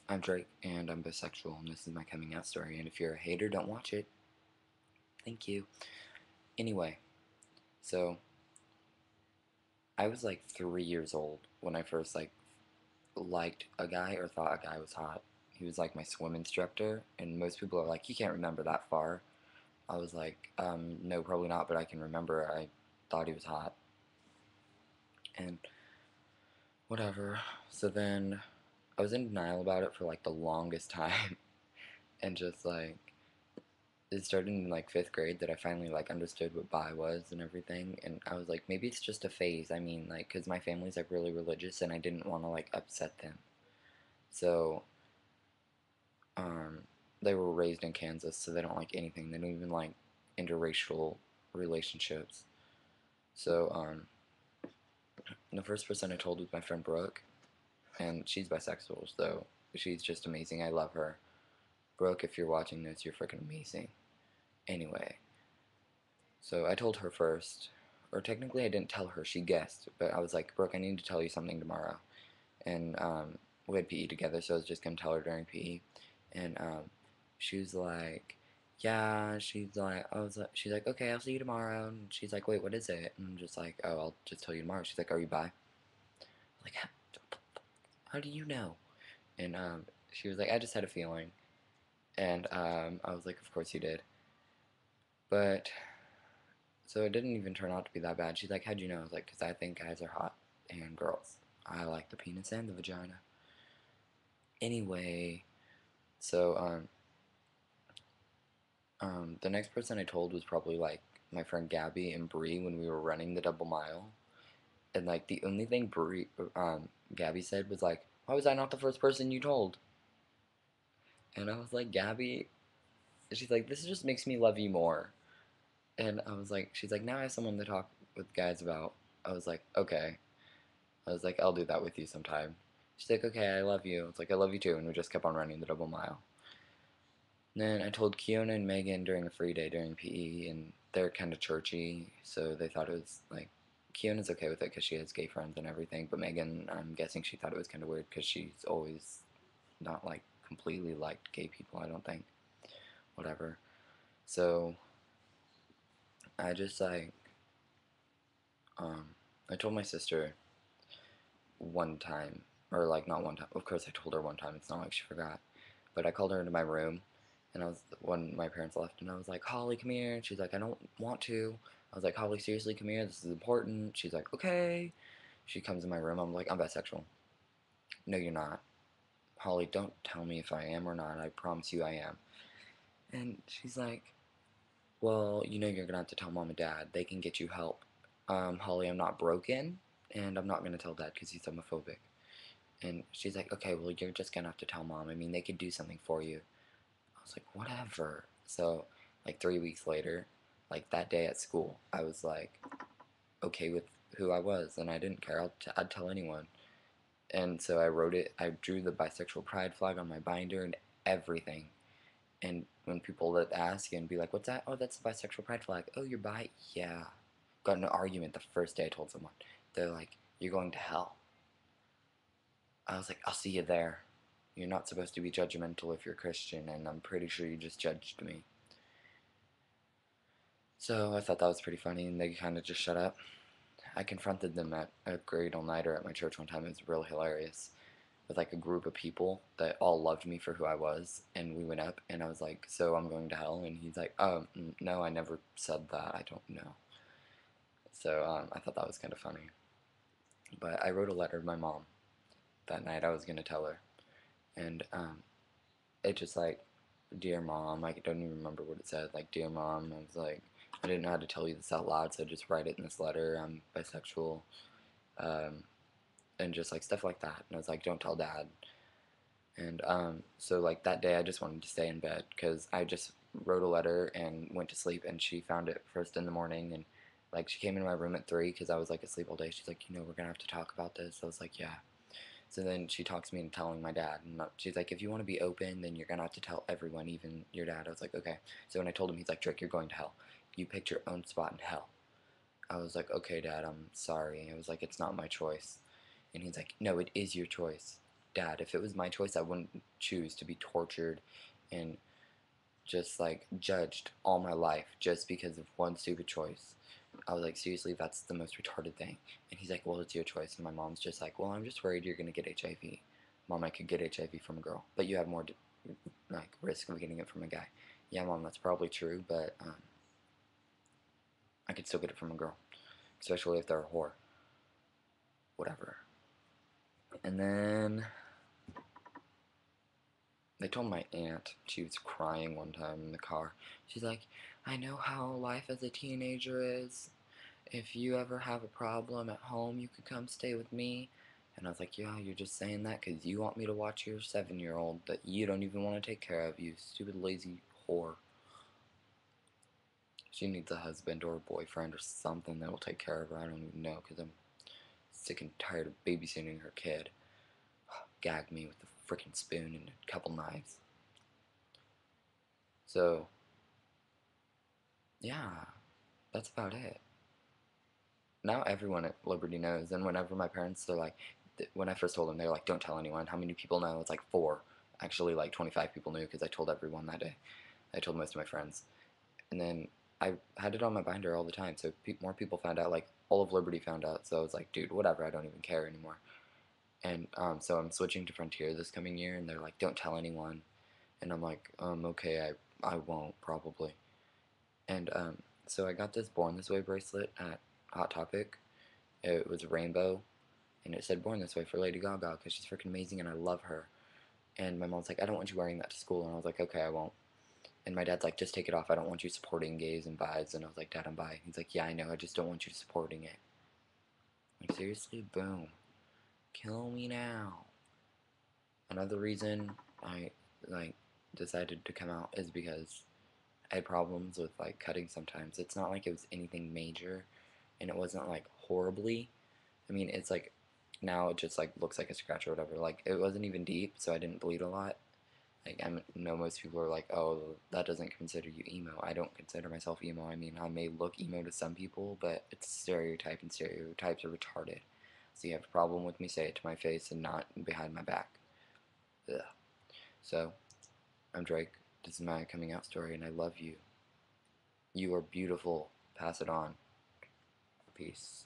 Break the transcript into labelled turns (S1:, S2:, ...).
S1: I'm Drake, and I'm bisexual, and this is my coming out story. And if you're a hater, don't watch it. Thank you. Anyway, so I was like 3 years old when I first liked a guy or thought a guy was hot. He was like my swim instructor, and most people are like, you can't remember that far. I was like, no, probably not, but I can remember I thought he was hot, and whatever. So then I was in denial about it for like the longest time, and just like it started in like fifth grade that I finally like understood what bi was and everything, and I was like, maybe it's just a phase. I mean, like, cause my family's like really religious, and I didn't want to like upset them. So, um, they were raised in Kansas, so they don't like anything. They don't even like interracial relationships. So, the first person I told was my friend Brooke, and she's bisexual, so she's just amazing. I love her. Brooke, if you're watching this, you're freaking amazing. Anyway, so I told her first, or technically I didn't tell her, she guessed, but I was like, Brooke, I need to tell you something tomorrow. And we had PE together, so I was just going to tell her during PE. And she was like, yeah, she's like, okay, I'll see you tomorrow. And she's like, wait, what is it? And I'm just like, oh, I'll just tell you tomorrow. She's like, are you bi? I'm like, how do you know? And she was like, I just had a feeling. And I was like, of course you did. But so it didn't even turn out to be that bad. She's like, how'd you know? I was like, because I think guys are hot and girls. I like the penis and the vagina. Anyway, so the next person I told was probably like my friend Gabby and Bree when we were running the double mile. And like the only thing Gabby said was like, why was I not the first person you told? And I was like, Gabby, she's like, this just makes me love you more. And I was like, she's like, now I have someone to talk with guys about. I was like, okay. I was like, I'll do that with you sometime. She's like, okay, I love you. It's like, I love you too. And we just kept on running the double mile. And then I told Kiona and Megan during a free day during PE, and they're kind of churchy, so they thought it was like, Kiona's okay with it because she has gay friends and everything, but Megan, I'm guessing she thought it was kind of weird because she's always not like completely liked gay people, I don't think. Whatever. So I just like, um, I told my sister one time, or like not one time. Of course, I told her one time. It's not like she forgot. But I called her into my room, and I was when my parents left, and I was like, "Holly, come here." And she's like, "I don't want to." I was like, "Holly, seriously, come here. This is important." She's like, "Okay." She comes in my room. I'm like, "I'm bisexual." No, you're not. Holly, don't tell me if I am or not. I promise you I am. And she's like, "Well, you know you're gonna have to tell mom and dad. They can get you help." Holly, I'm not broken, and I'm not gonna tell dad because he's homophobic. And she's like, okay, well, you're just gonna have to tell mom. I mean, they could do something for you. I was like, whatever. So, like 3 weeks later, like that day at school, I was like, okay with who I was, and I didn't care. I'd tell anyone. And so I wrote it. I drew the bisexual pride flag on my binder and everything. And when people would ask and be like, what's that? Oh, that's the bisexual pride flag. Oh, you're bi? Yeah. Got in an argument the first day I told someone. They're like, you're going to hell. I was like, I'll see you there. You're not supposed to be judgmental if you're Christian, and I'm pretty sure you just judged me. So I thought that was pretty funny, and they kind of just shut up. I confronted them at a great all-nighter at my church one time. It was really hilarious. With like a group of people that all loved me for who I was, and we went up, and I was like, so I'm going to hell? And he's like, no, I never said that. I don't know. So I thought that was kind of funny. But I wrote a letter to my mom that night. I was going to tell her. And it just like, dear mom, I don't even remember what it said. Like, dear mom, I was like, I didn't know how to tell you this out loud, so just write it in this letter. I'm bisexual, um, and just like stuff like that. And I was like, don't tell dad. And so like that day, I just wanted to stay in bed because I just wrote a letter and went to sleep. And she found it first in the morning, and like she came into my room at 3 because I was like asleep all day. She's like, we're gonna have to talk about this. I was like, yeah. So then she talks me into telling my dad, and she's like, if you want to be open, then you're gonna have to tell everyone, even your dad. I was like, okay. So when I told him, he's like, Drake, you're going to hell. You picked your own spot in hell. I was like, okay, dad, I'm sorry. I was like, it's not my choice. And he's like, no, it is your choice. Dad, if it was my choice, I wouldn't choose to be tortured and just like judged all my life just because of one stupid choice. I was like, seriously, that's the most retarded thing. And he's like, well, it's your choice. And my mom's just like, well, I'm just worried you're gonna get HIV. Mom, I could get HIV from a girl, but you have more like risk of getting it from a guy. Yeah, Mom, that's probably true, but I could still get it from a girl, especially if they're a whore. Whatever. And then they told my aunt, she was crying one time in the car. She's like, I know how life as a teenager is. If you ever have a problem at home, you could come stay with me. And I was like, yeah, you're just saying that because you want me to watch your 7-year-old that you don't even want to take care of, you stupid lazy whore. She needs a husband or a boyfriend or something that will take care of her. I don't even know because I'm sick and tired of babysitting her kid. Gag me with a freaking spoon and a couple knives. So, yeah, that's about it. Now everyone at Liberty knows, and whenever my parents, they're like, when I first told them, they're like, don't tell anyone. How many people know? It's like 4. Actually, like 25 people knew because I told everyone that day. I told most of my friends. And then I had it on my binder all the time, so more people found out. Like, all of Liberty found out, so I was like, dude, whatever, I don't even care anymore. And so I'm switching to Frontier this coming year, and they're like, don't tell anyone. And I'm like, okay, I won't, probably. And so I got this Born This Way bracelet at Hot Topic. It was a rainbow, and it said Born This Way for Lady Gaga because she's freaking amazing and I love her. And my mom's like, I don't want you wearing that to school. And I was like, okay, I won't. And my dad's like, just take it off. I don't want you supporting gays and bides. And I was like, Dad, I'm bi. He's like, yeah, I know. I just don't want you supporting it. Like, seriously? Boom. Kill me now. Another reason I, like, decided to come out is because I had problems with, like, cutting sometimes. It's not like it was anything major, and it wasn't, like, horribly. I mean, it's like, now it just, like, looks like a scratch or whatever. Like, it wasn't even deep, so I didn't bleed a lot. Like, I know most people are like, oh, that doesn't consider you emo. I don't consider myself emo. I mean, I may look emo to some people, but it's a stereotype, and stereotypes are retarded. So you have a problem with me, say it to my face and not behind my back. Ugh. So, I'm Drake. This is my coming out story, and I love you. You are beautiful. Pass it on. Peace.